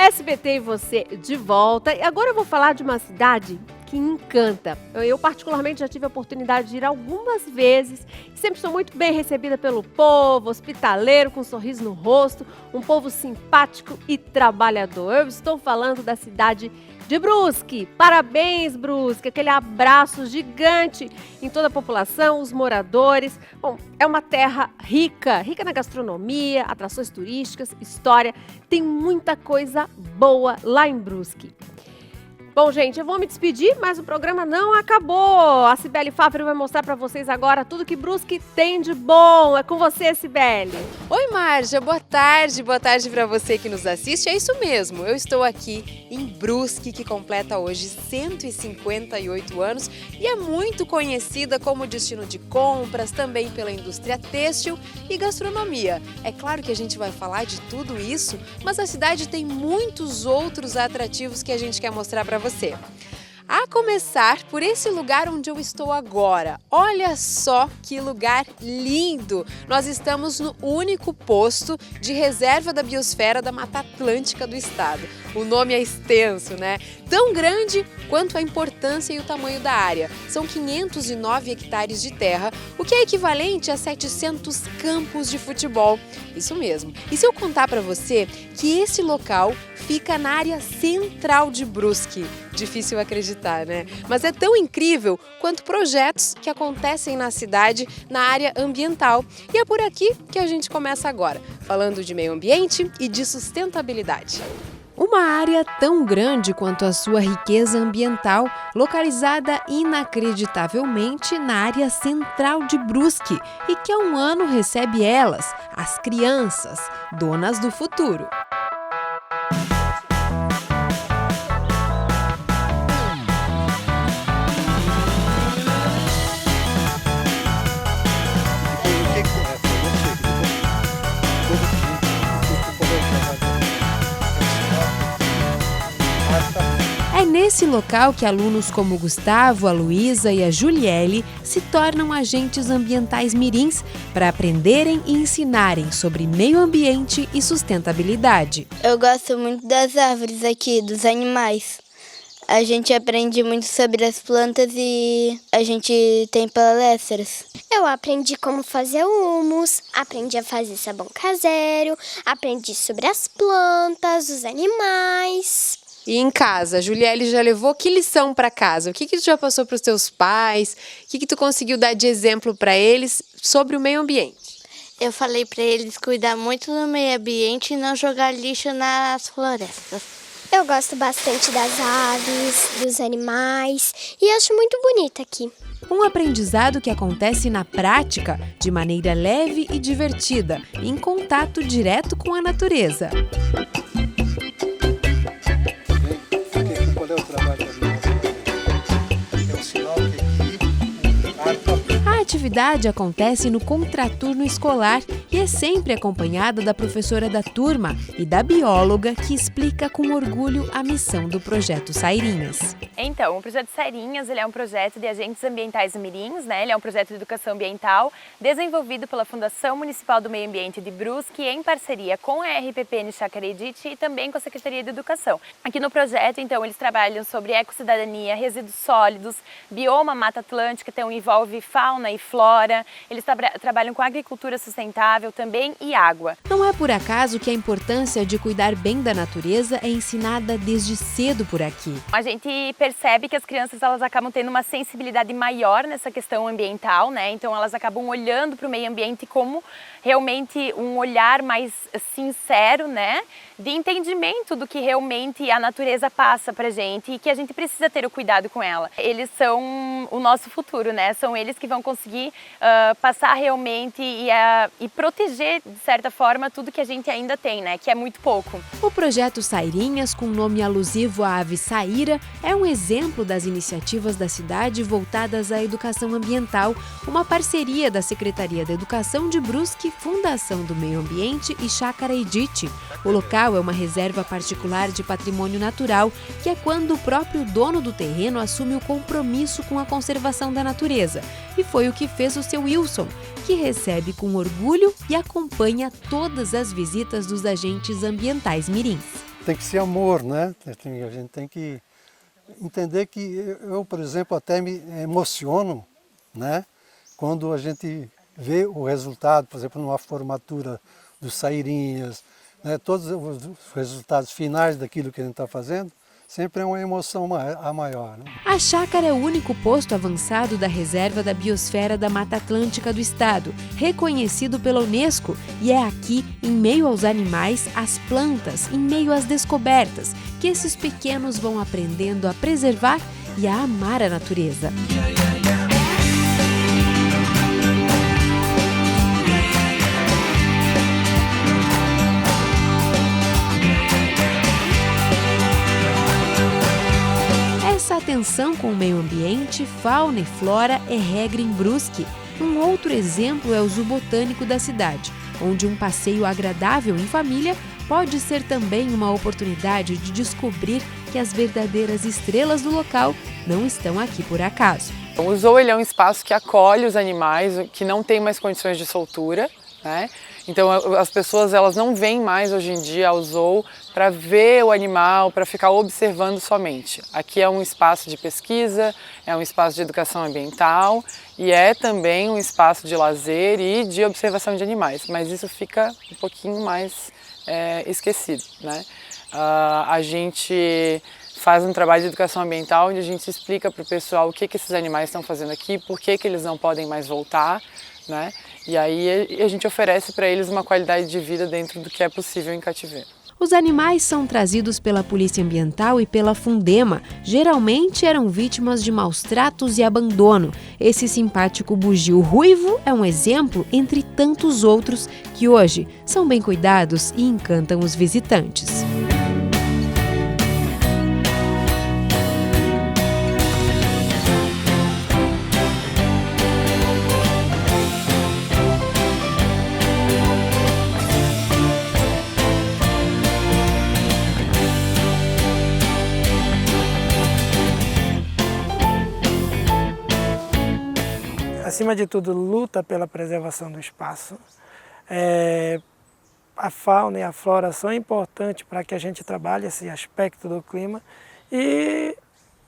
SBT e você de volta. E agora eu vou falar de uma cidade que encanta. Eu particularmente já tive a oportunidade de ir algumas vezes e sempre sou muito bem recebida pelo povo, hospitaleiro, com um sorriso no rosto, um povo simpático e trabalhador. Eu estou falando da cidade de Brusque. Parabéns, Brusque! Aquele abraço gigante em toda a população, os moradores. Bom, é uma terra rica na gastronomia, atrações turísticas, história. Tem muita coisa boa lá em Brusque. Bom, gente, eu vou me despedir, mas o programa não acabou. A Cibele Fafner vai mostrar para vocês agora tudo que Brusque tem de bom. É com você, Cibele. Oi, Márcia, boa tarde para você que nos assiste. É isso mesmo, eu estou aqui em Brusque, que completa hoje 158 anos e é muito conhecida como destino de compras, também pela indústria têxtil e gastronomia. É claro que a gente vai falar de tudo isso, mas a cidade tem muitos outros atrativos que a gente quer mostrar para você. A começar por esse lugar onde eu estou agora. Olha só que lugar lindo! Nós estamos no único posto de reserva da biosfera da Mata Atlântica do estado. O nome é extenso, né? Tão grande quanto a importância e o tamanho da área. São 509 hectares de terra, o que é equivalente a 700 campos de futebol. Isso mesmo. E se eu contar para você que esse local fica na área central de Brusque? Difícil acreditar, né? Mas é tão incrível quanto projetos que acontecem na cidade na área ambiental. E é por aqui que a gente começa agora, falando de meio ambiente e de sustentabilidade. Uma área tão grande quanto a sua riqueza ambiental, localizada inacreditavelmente na área central de Brusque e que há um ano recebe elas, as crianças, donas do futuro. É nesse local que alunos como Gustavo, a Luísa e a Juliele se tornam agentes ambientais mirins para aprenderem e ensinarem sobre meio ambiente e sustentabilidade. Eu gosto muito das árvores aqui, dos animais. A gente aprende muito sobre as plantas e a gente tem palestras. Eu aprendi como fazer humus, aprendi a fazer sabão caseiro, aprendi sobre as plantas, os animais. E em casa, a Juliele já levou que lição para casa? O que tu já passou para os teus pais? O que tu conseguiu dar de exemplo para eles sobre o meio ambiente? Eu falei para eles cuidar muito do meio ambiente e não jogar lixo nas florestas. Eu gosto bastante das aves, dos animais e acho muito bonito aqui. Um aprendizado que acontece na prática, de maneira leve e divertida, em contato direto com a natureza. A atividade acontece no contraturno escolar e é sempre acompanhada da professora da turma e da bióloga que explica com orgulho a missão do projeto Sairinhas. Então, o projeto Sairinhas ele é um projeto de agentes ambientais mirins, né? Ele é um projeto de educação ambiental desenvolvido pela Fundação Municipal do Meio Ambiente de Brusque em parceria com a RPPN Chácara Edith e também com a Secretaria de Educação. Aqui no projeto, então, eles trabalham sobre ecossidadania, resíduos sólidos, bioma Mata Atlântica, então envolve fauna e flora, eles trabalham com agricultura sustentável também e água. Não é por acaso que a importância de cuidar bem da natureza é ensinada desde cedo por aqui. A gente percebe que as crianças elas acabam tendo uma sensibilidade maior nessa questão ambiental, né? Então elas acabam olhando para o meio ambiente como realmente um olhar mais sincero, né? De entendimento do que realmente a natureza passa pra gente e que a gente precisa ter o cuidado com ela. Eles são o nosso futuro, né? São eles que vão conseguir passar realmente e proteger, de certa forma, tudo que a gente ainda tem, né? Que é muito pouco. O projeto Sairinhas, com nome alusivo à ave saíra, é um exemplo das iniciativas da cidade voltadas à educação ambiental, uma parceria da Secretaria da Educação de Brusque, Fundação do Meio Ambiente e Chácara Edith. O local é uma reserva particular de patrimônio natural, que é quando o próprio dono do terreno assume o compromisso com a conservação da natureza. E foi o que fez o seu Wilson, que recebe com orgulho e acompanha todas as visitas dos agentes ambientais mirins. tem que ser amor, né? A gente tem que entender que eu, por exemplo, até me emociono, né? Quando a gente vê o resultado, por exemplo, numa formatura dos Sairinhas, né? Todos os resultados finais daquilo que a gente está fazendo, sempre é uma emoção a maior. Né? A chácara é o único posto avançado da Reserva da Biosfera da Mata Atlântica do Estado, reconhecido pela Unesco. E é aqui, em meio aos animais, às plantas, em meio às descobertas, que esses pequenos vão aprendendo a preservar e a amar a natureza. Essa atenção com o meio ambiente, fauna e flora é regra em Brusque. Um outro exemplo é o Zoo Botânico da cidade, onde um passeio agradável em família pode ser também uma oportunidade de descobrir que as verdadeiras estrelas do local não estão aqui por acaso. O zoo ele é um espaço que acolhe os animais que não têm mais condições de soltura, né? Então as pessoas elas não vêm mais hoje em dia ao zoo para ver o animal, para ficar observando somente. Aqui é um espaço de pesquisa, é um espaço de educação ambiental e é também um espaço de lazer e de observação de animais, mas isso fica um pouquinho mais esquecido, né? A gente faz um trabalho de educação ambiental onde a gente explica para o pessoal o que esses animais estão fazendo aqui, por que eles não podem mais voltar, né? E aí a gente oferece para eles uma qualidade de vida dentro do que é possível em cativeiro. Os animais são trazidos pela Polícia Ambiental e pela Fundema. Geralmente eram vítimas de maus tratos e abandono. Esse simpático bugio ruivo é um exemplo entre tantos outros que hoje são bem cuidados e encantam os visitantes. Acima de tudo, luta pela preservação do espaço. A fauna e a flora são importantes para que a gente trabalhe esse aspecto do clima e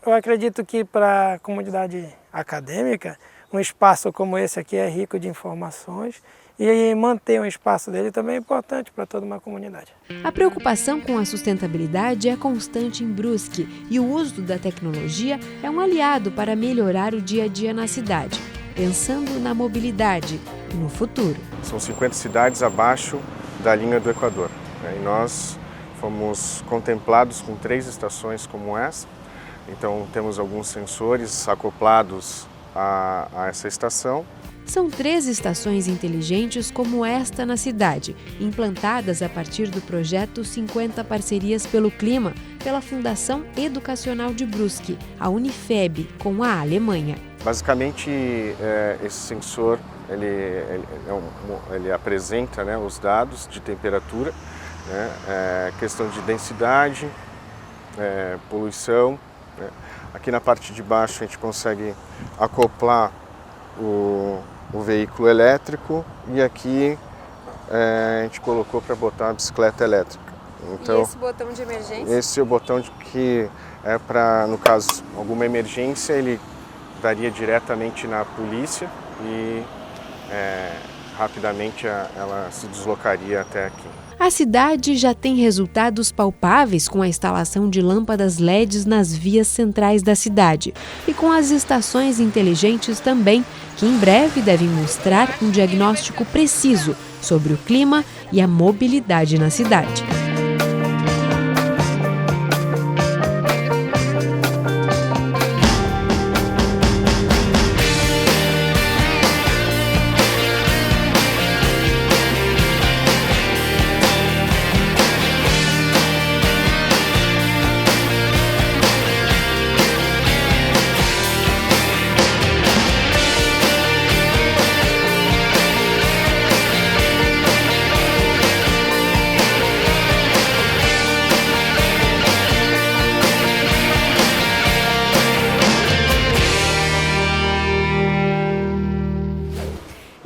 eu acredito que para a comunidade acadêmica, um espaço como esse aqui é rico de informações e manter um espaço dele também é importante para toda uma comunidade. A preocupação com a sustentabilidade é constante em Brusque e o uso da tecnologia é um aliado para melhorar o dia a dia na cidade, pensando na mobilidade e no futuro. São 50 cidades abaixo da linha do Equador, né? E nós fomos contemplados com 3 estações como essa. Então temos alguns sensores acoplados a essa estação. São 3 estações inteligentes como esta na cidade, implantadas a partir do projeto 50 Parcerias pelo Clima, pela Fundação Educacional de Brusque, a Unifeb, com a Alemanha. Basicamente, esse sensor ele apresenta, né, os dados de temperatura, né, questão de densidade, poluição. Né. Aqui na parte de baixo a gente consegue acoplar o veículo elétrico e aqui a gente colocou para botar a bicicleta elétrica. Então, e esse botão de emergência? Esse é o botão que é para, no caso, alguma emergência, ele daria diretamente na polícia e rapidamente ela se deslocaria até aqui. A cidade já tem resultados palpáveis com a instalação de lâmpadas LEDs nas vias centrais da cidade e com as estações inteligentes também, que em breve devem mostrar um diagnóstico preciso sobre o clima e a mobilidade na cidade.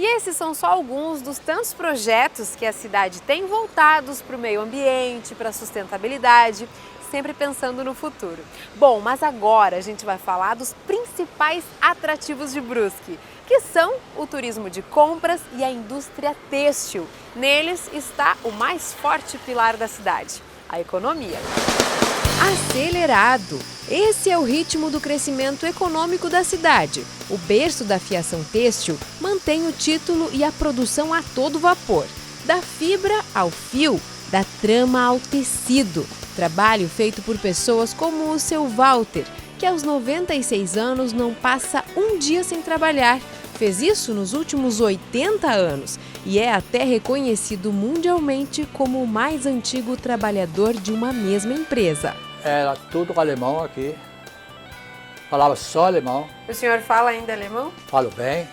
E esses são só alguns dos tantos projetos que a cidade tem voltados para o meio ambiente, para a sustentabilidade, sempre pensando no futuro. Bom, mas agora a gente vai falar dos principais atrativos de Brusque, que são o turismo de compras e a indústria têxtil. Neles está o mais forte pilar da cidade, a economia. Acelerado. Esse é o ritmo do crescimento econômico da cidade. O berço da fiação têxtil mantém o título e a produção a todo vapor. Da fibra ao fio, da trama ao tecido. Trabalho feito por pessoas como o seu Walter, que aos 96 anos não passa um dia sem trabalhar. Fez isso nos últimos 80 anos e é até reconhecido mundialmente como o mais antigo trabalhador de uma mesma empresa. Era tudo alemão aqui, falava só alemão. O senhor fala ainda alemão? Falo bem.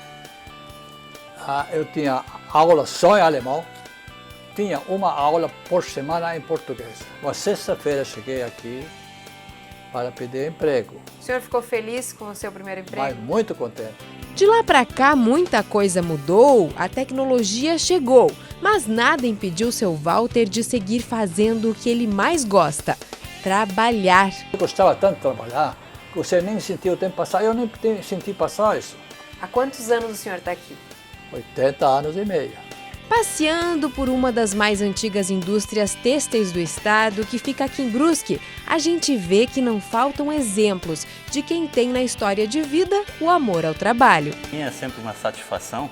Eu tinha aula só em alemão. Tinha uma aula por semana em português. Uma sexta-feira cheguei aqui para pedir emprego. O senhor ficou feliz com o seu primeiro emprego? Mas muito contente. De lá para cá, muita coisa mudou, a tecnologia chegou, mas nada impediu seu Walter de seguir fazendo o que ele mais gosta, trabalhar. Eu gostava tanto de trabalhar que você nem sentia o tempo passar. Eu nem senti passar isso. Há quantos anos o senhor está aqui? 80 anos e meio. Passeando por uma das mais antigas indústrias têxteis do estado, que fica aqui em Brusque, a gente vê que não faltam exemplos de quem tem na história de vida o amor ao trabalho. É sempre uma satisfação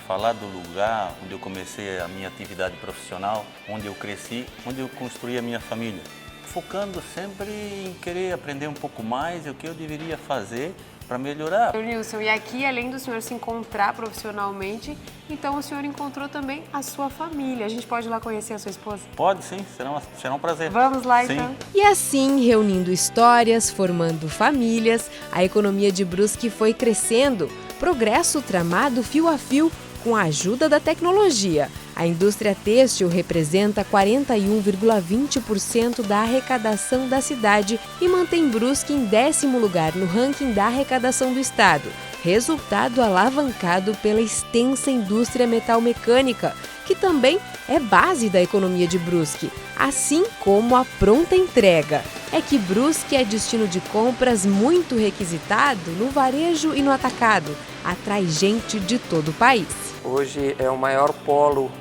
falar do lugar onde eu comecei a minha atividade profissional, onde eu cresci, onde eu construí a minha família. Focando sempre em querer aprender um pouco mais e o que eu deveria fazer para melhorar. Nilson, e aqui, além do senhor se encontrar profissionalmente, então o senhor encontrou também a sua família. A gente pode ir lá conhecer a sua esposa? Pode sim, será um prazer. Vamos lá sim. então. E assim, reunindo histórias, formando famílias, a economia de Brusque foi crescendo. Progresso tramado fio a fio com a ajuda da tecnologia. A indústria têxtil representa 41,20% da arrecadação da cidade e mantém Brusque em 10º lugar no ranking da arrecadação do estado. Resultado alavancado pela extensa indústria metalmecânica, que também é base da economia de Brusque, assim como a pronta entrega. É que Brusque é destino de compras muito requisitado no varejo e no atacado. Atrai gente de todo o país. Hoje é o maior polo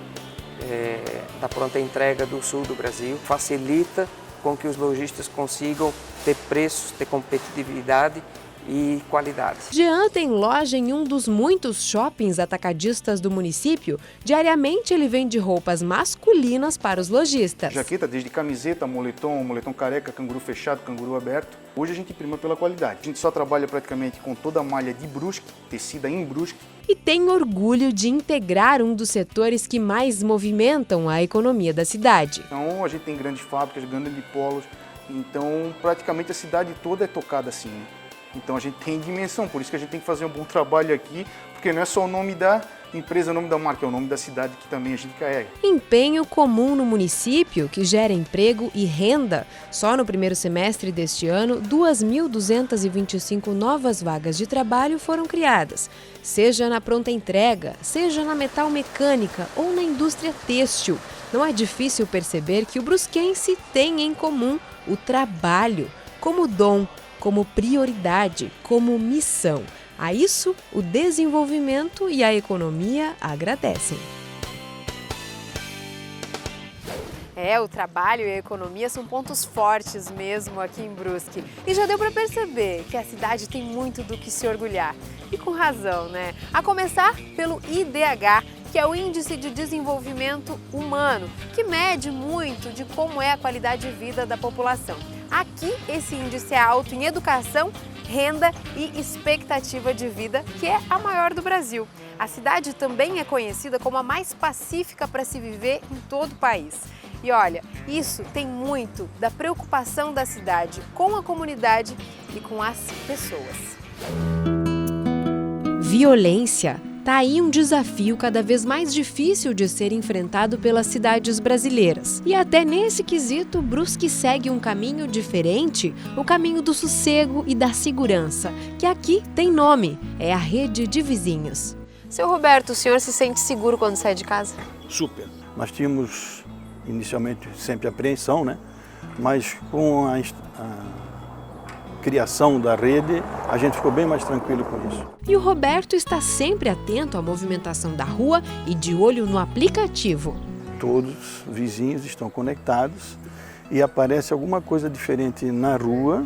da pronta entrega do sul do Brasil. Facilita com que os lojistas consigam ter preços, ter competitividade e qualidade. Jean tem loja em um dos muitos shoppings atacadistas do município. Diariamente ele vende roupas masculinas para os lojistas. Jaqueta, desde camiseta, moletom careca, canguru fechado, canguru aberto. Hoje a gente prima pela qualidade. A gente só trabalha praticamente com toda a malha de Brusque, tecida em Brusque. E tem orgulho de integrar um dos setores que mais movimentam a economia da cidade. Então a gente tem grandes fábricas, grandes polos. Então praticamente a cidade toda é tocada assim, né? Então a gente tem dimensão, por isso que a gente tem que fazer um bom trabalho aqui, porque não é só o nome da empresa, o nome da marca, é o nome da cidade que também a gente carrega. Empenho comum no município, que gera emprego e renda. Só no primeiro semestre deste ano, 2.225 novas vagas de trabalho foram criadas, seja na pronta entrega, seja na metalmecânica ou na indústria têxtil. Não é difícil perceber que o brusquense tem em comum o trabalho como dom, como prioridade, como missão. A isso, o desenvolvimento e a economia agradecem. O trabalho e a economia são pontos fortes mesmo aqui em Brusque. E já deu para perceber que a cidade tem muito do que se orgulhar. E com razão, né? A começar pelo IDH, que é o Índice de Desenvolvimento Humano, que mede muito de como é a qualidade de vida da população. Aqui, esse índice é alto em educação, renda e expectativa de vida, que é a maior do Brasil. A cidade também é conhecida como a mais pacífica para se viver em todo o país. E olha, isso tem muito da preocupação da cidade com a comunidade e com as pessoas. Violência. Tá aí um desafio cada vez mais difícil de ser enfrentado pelas cidades brasileiras. E até nesse quesito, Brusque segue um caminho diferente, o caminho do sossego e da segurança, que aqui tem nome, é a Rede de Vizinhos. Seu Roberto, o senhor se sente seguro quando sai de casa? Super. Nós tínhamos inicialmente sempre apreensão, né? Mas com a criação da rede, a gente ficou bem mais tranquilo com isso. E o Roberto está sempre atento à movimentação da rua e de olho no aplicativo. Todos os vizinhos estão conectados e aparece alguma coisa diferente na rua,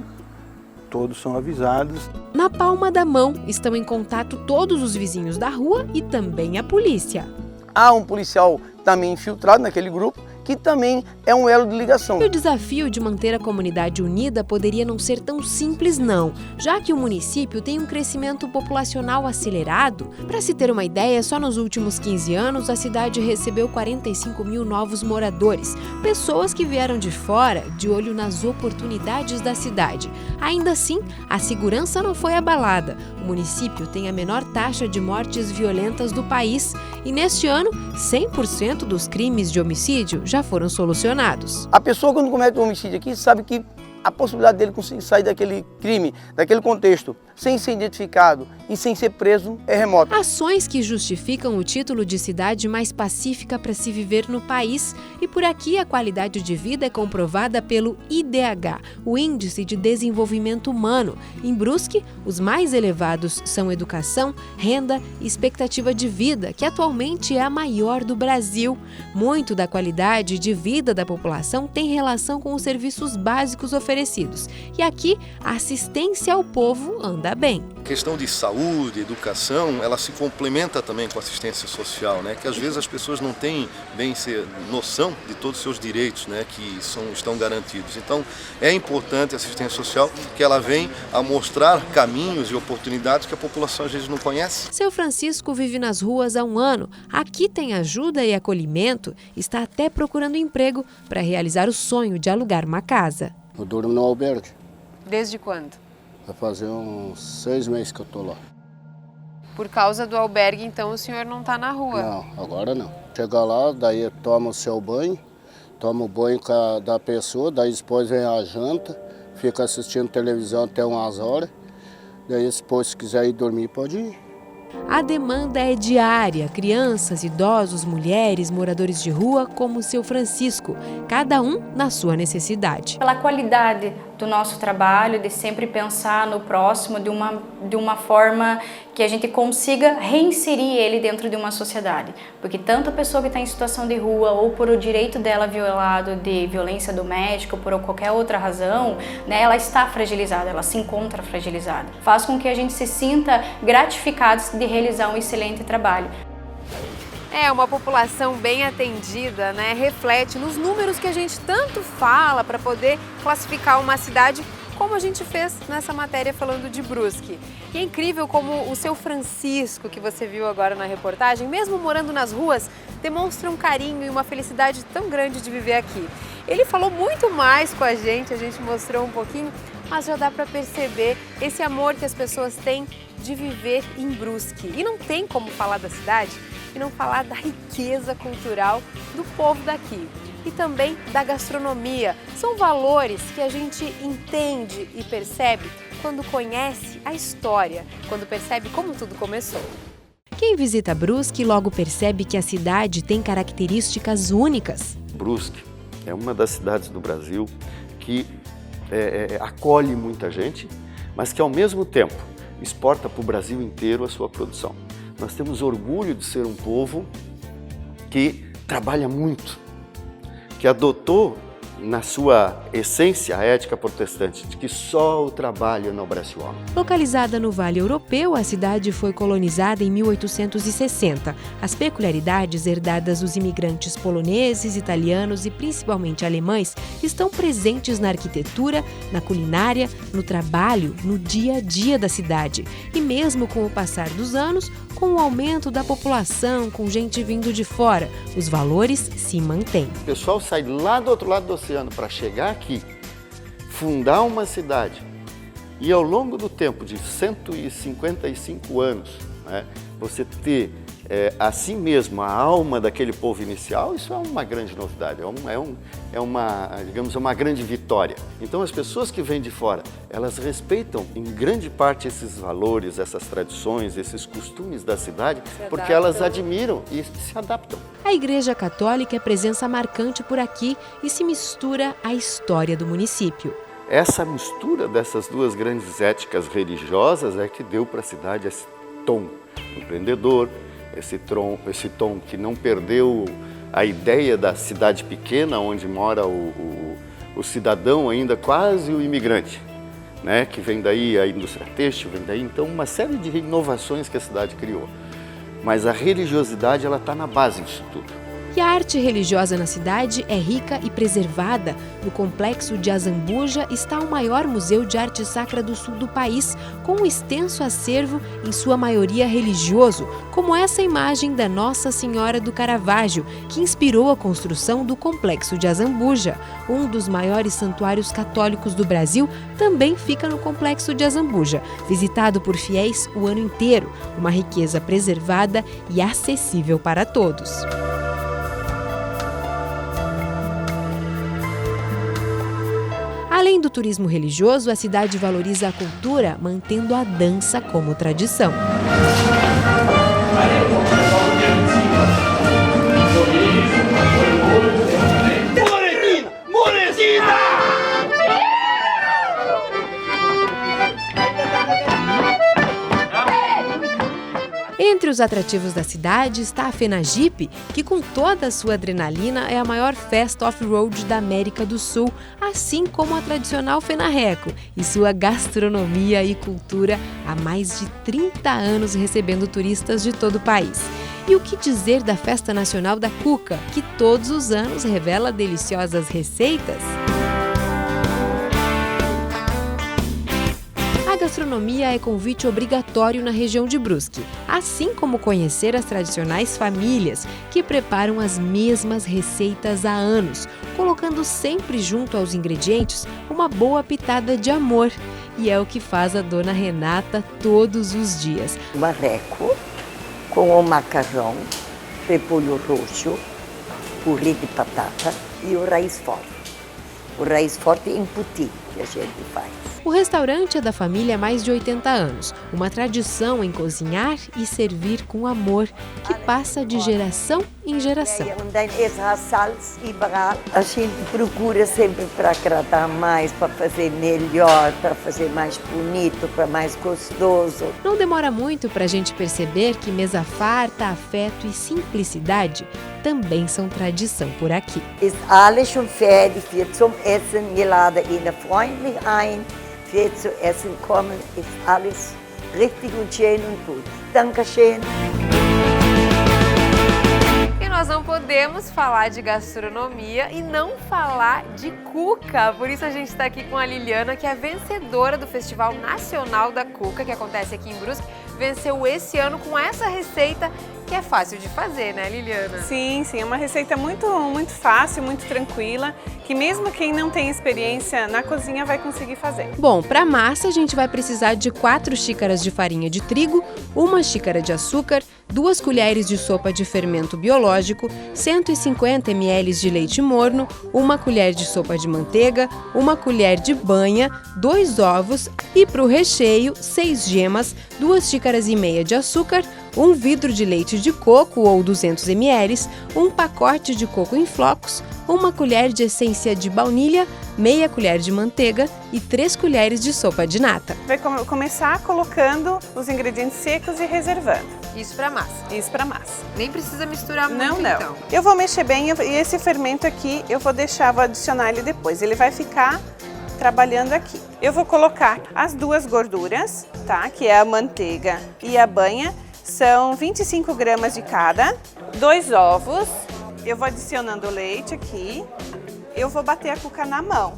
todos são avisados. Na palma da mão estão em contato todos os vizinhos da rua e também a polícia. Há um policial também infiltrado naquele grupo, que também é um elo de ligação. E o desafio de manter a comunidade unida poderia não ser tão simples não, já que o município tem um crescimento populacional acelerado. Para se ter uma ideia, só nos últimos 15 anos a cidade recebeu 45 mil novos moradores, pessoas que vieram de fora, de olho nas oportunidades da cidade. Ainda assim, a segurança não foi abalada. O município tem a menor taxa de mortes violentas do país e neste ano, 100% dos crimes de homicídio já foram solucionados. A pessoa, quando comete um homicídio aqui, sabe que a possibilidade dele conseguir sair daquele crime, daquele contexto, sem ser identificado e sem ser preso, é remota. Ações que justificam o título de cidade mais pacífica para se viver no país. E por aqui a qualidade de vida é comprovada pelo IDH, o Índice de Desenvolvimento Humano. Em Brusque, os mais elevados são educação, renda e expectativa de vida, que atualmente é a maior do Brasil. Muito da qualidade de vida da população tem relação com os serviços básicos oferecidos. E aqui, a assistência ao povo anda bem. A questão de saúde, educação, ela se complementa também com a assistência social, né? Que às vezes as pessoas não têm bem noção de todos os seus direitos, né? Que estão garantidos. Então, é importante a assistência social que ela vem a mostrar caminhos e oportunidades que a população às vezes não conhece. Seu Francisco vive nas ruas há um ano. Aqui tem ajuda e acolhimento. Está até procurando emprego para realizar o sonho de alugar uma casa. Eu durmo no albergue. Desde quando? Vai fazer uns 6 meses que eu tô lá. Por causa do albergue, então, o senhor não está na rua? Não, agora não. Chega lá, daí toma o seu banho, toma o banho da pessoa, daí depois vem a janta, fica assistindo televisão até umas horas, daí depois se quiser ir dormir, pode ir. A demanda é diária, crianças, idosos, mulheres, moradores de rua, como o seu Francisco, cada um na sua necessidade. Pela qualidade do nosso trabalho, de sempre pensar no próximo de uma forma que a gente consiga reinserir ele dentro de uma sociedade. Porque tanto a pessoa que está em situação de rua ou por o direito dela violado de violência doméstica ou por qualquer outra razão, né, ela está fragilizada, ela se encontra fragilizada. Faz com que a gente se sinta gratificado de realizar um excelente trabalho. É, uma população bem atendida, né? Reflete nos números que a gente tanto fala para poder classificar uma cidade, como a gente fez nessa matéria falando de Brusque. E é incrível como o seu Francisco, que você viu agora na reportagem, mesmo morando nas ruas, demonstra um carinho e uma felicidade tão grande de viver aqui. Ele falou muito mais com a gente mostrou um pouquinho, mas já dá para perceber esse amor que as pessoas têm de viver em Brusque. E não tem como falar da cidade e não falar da riqueza cultural do povo daqui. E também da gastronomia. São valores que a gente entende e percebe quando conhece a história, quando percebe como tudo começou. Quem visita Brusque logo percebe que a cidade tem características únicas. Brusque é uma das cidades do Brasil que acolhe muita gente, mas que ao mesmo tempo exporta para o Brasil inteiro a sua produção. Nós temos orgulho de ser um povo que trabalha muito, que adotou na sua essência a ética protestante de que só o trabalho enobrece o homem. Localizada no Vale Europeu, a cidade foi colonizada em 1860. As peculiaridades herdadas dos imigrantes poloneses, italianos e principalmente alemães estão presentes na arquitetura, na culinária, no trabalho, no dia a dia da cidade. E mesmo com o passar dos anos, com o aumento da população, com gente vindo de fora, os valores se mantêm. O pessoal sai lá do outro lado do oceano para chegar aqui, fundar uma cidade e ao longo do tempo de 155 anos, né, você ter assim mesmo a alma daquele povo inicial, isso é uma grande novidade, digamos, uma grande vitória. Então as pessoas que vêm de fora elas respeitam em grande parte esses valores, essas tradições, esses costumes da cidade, porque elas admiram e se adaptam. A Igreja Católica é presença marcante por aqui e se mistura à história do município. Essa mistura dessas duas grandes éticas religiosas é que deu para a cidade esse tom empreendedor, esse tom que não perdeu a ideia da cidade pequena, onde mora o cidadão ainda quase o imigrante, né? Que vem daí a indústria têxtil, vem daí então uma série de inovações que a cidade criou. Mas a religiosidade ela está na base disso tudo. E a arte religiosa na cidade é rica e preservada. No complexo de Azambuja está o maior museu de arte sacra do sul do país, com um extenso acervo, em sua maioria religioso, como essa imagem da Nossa Senhora do Caravaggio, que inspirou a construção do complexo de Azambuja. Um dos maiores santuários católicos do Brasil também fica no complexo de Azambuja, visitado por fiéis o ano inteiro, uma riqueza preservada e acessível para todos. Além do turismo religioso, a cidade valoriza a cultura, mantendo a dança como tradição. Entre os atrativos da cidade está a FenaJeep, que com toda a sua adrenalina é a maior festa off-road da América do Sul, assim como a tradicional FenaReco e sua gastronomia e cultura há mais de 30 anos recebendo turistas de todo o país. E o que dizer da Festa Nacional da Cuca, que todos os anos revela deliciosas receitas? A gastronomia é convite obrigatório na região de Brusque, assim como conhecer as tradicionais famílias que preparam as mesmas receitas há anos, colocando sempre junto aos ingredientes uma boa pitada de amor. E é o que faz a dona Renata todos os dias. Marreco com o macarrão, repolho roxo, purê de batata e o raiz forte. O raiz forte em puti que a gente faz. O restaurante é da família há mais de 80 anos, uma tradição em cozinhar e servir com amor, que passa de geração em geração. A gente procura sempre para agradar mais, para fazer melhor, para fazer mais bonito, para mais gostoso. Não demora muito para a gente perceber que mesa farta, afeto e simplicidade também são tradição por aqui. Ist alles schon fertig, wir zum Essen geladen, Ihnen freundlich ein. Wir zu essen kommen, ist alles richtig und schön und gut. Dankeschön. E nós não podemos falar de gastronomia e não falar de cuca. Por isso a gente está aqui com a Liliana, que é vencedora do Festival Nacional da Cuca, que acontece aqui em Brusque. Venceu esse ano com essa receita que é fácil de fazer, né, Liliana? Sim, é uma receita muito fácil, muito tranquila, que mesmo quem não tem experiência na cozinha vai conseguir fazer. Bom, para massa a gente vai precisar de 4 xícaras de farinha de trigo, 1 xícara de açúcar, 2 colheres de sopa de fermento biológico, 150 ml de leite morno, 1 colher de sopa de manteiga, 1 colher de banha, 2 ovos e para o recheio 6 gemas, 2 xícaras e meia de açúcar, 1 vidro de leite de coco ou 200 ml, 1 pacote de coco em flocos, 1 colher de essência de baunilha, meia colher de manteiga e 3 colheres de sopa de nata. Vai começar colocando os ingredientes secos e reservando. Isso para massa? Isso para massa. Nem precisa misturar muito, não. Então. Eu vou mexer bem e esse fermento aqui eu vou adicionar ele depois. Ele vai ficar trabalhando aqui. Eu vou colocar as 2 gorduras, tá? Que é a manteiga e a banha. São 25 gramas de cada, 2 ovos, eu vou adicionando o leite aqui, eu vou bater a cuca na mão.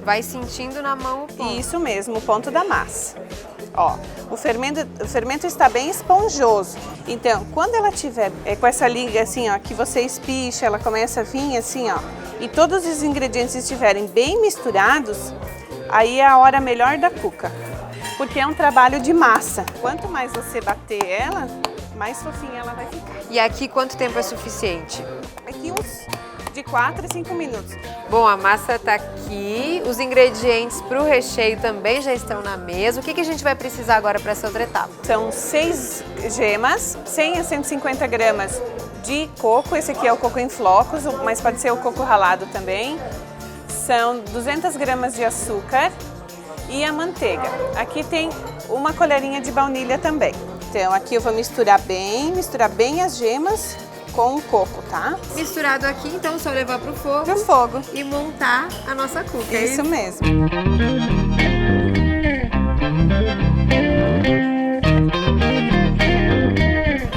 Vai sentindo na mão o ponto. Isso mesmo, o ponto da massa. Ó, o fermento está bem esponjoso, então quando ela tiver com essa liga assim, ó, que você espicha, ela começa a vir assim, ó, e todos os ingredientes estiverem bem misturados, aí é a hora melhor da cuca. Porque é um trabalho de massa. Quanto mais você bater ela, mais fofinha ela vai ficar. E aqui quanto tempo é suficiente? Aqui uns de 4 a 5 minutos. Bom, a massa tá aqui, os ingredientes para o recheio também já estão na mesa. O que a gente vai precisar agora para essa outra etapa? São 6 gemas, 100 a 150 gramas de coco. Esse aqui é o coco em flocos, mas pode ser o coco ralado também. São 200 gramas de açúcar e a manteiga. Aqui tem uma colherinha de baunilha também. Então aqui eu vou misturar bem as gemas com o coco, tá? Misturado aqui, então só levar pro fogo. Pro fogo. E montar a nossa cuca. Isso mesmo.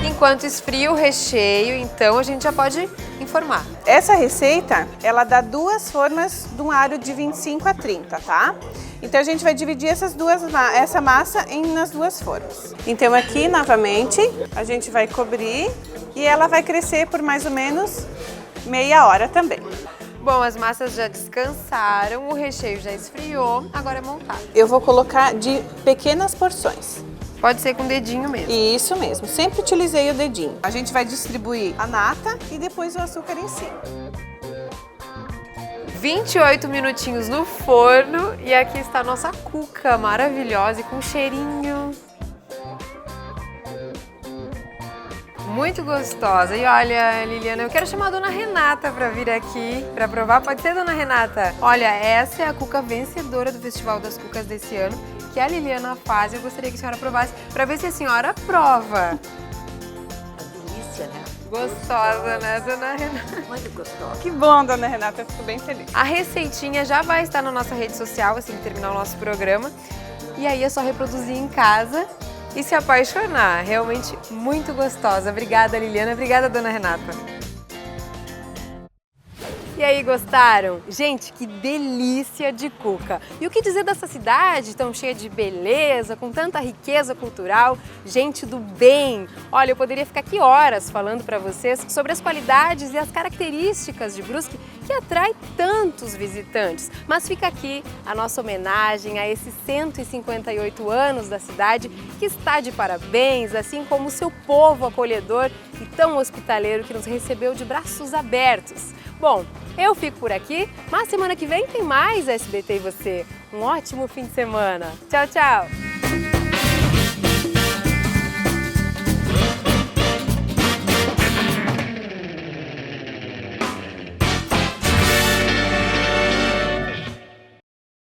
Enquanto esfria o recheio, então a gente já pode informar. Essa receita, ela dá 2 formas de um aro de 25 a 30, tá? Então a gente vai dividir essa massa nas 2 formas. Então aqui, novamente, a gente vai cobrir e ela vai crescer por mais ou menos meia hora também. Bom, as massas já descansaram, o recheio já esfriou, agora é montar. Eu vou colocar de pequenas porções. Pode ser com o dedinho mesmo. Isso mesmo, sempre utilizei o dedinho. A gente vai distribuir a nata e depois o açúcar em cima. 28 minutinhos no forno e aqui está a nossa cuca maravilhosa e com cheirinho. Muito gostosa. E olha, Liliana, eu quero chamar a Dona Renata para vir aqui para provar. Pode ser, Dona Renata? Olha, essa é a cuca vencedora do Festival das Cucas desse ano, que a Liliana faz. Eu gostaria que a senhora provasse para ver se a senhora prova. Delícia, né? Gostosa, né, Dona Renata? Muito gostosa. Que bom, Dona Renata, eu fico bem feliz. A receitinha já vai estar na nossa rede social, assim que terminar o nosso programa. E aí é só reproduzir em casa e se apaixonar. Realmente muito gostosa. Obrigada, Liliana. Obrigada, Dona Renata. E aí, gostaram? Gente, que delícia de cuca! E o que dizer dessa cidade tão cheia de beleza, com tanta riqueza cultural, gente do bem? Olha, eu poderia ficar aqui horas falando para vocês sobre as qualidades e as características de Brusque que atrai tantos visitantes. Mas fica aqui a nossa homenagem a esses 158 anos da cidade, que está de parabéns, assim como o seu povo acolhedor e tão hospitaleiro que nos recebeu de braços abertos. Bom, eu fico por aqui, mas semana que vem tem mais SBT e você. Um ótimo fim de semana. Tchau, tchau!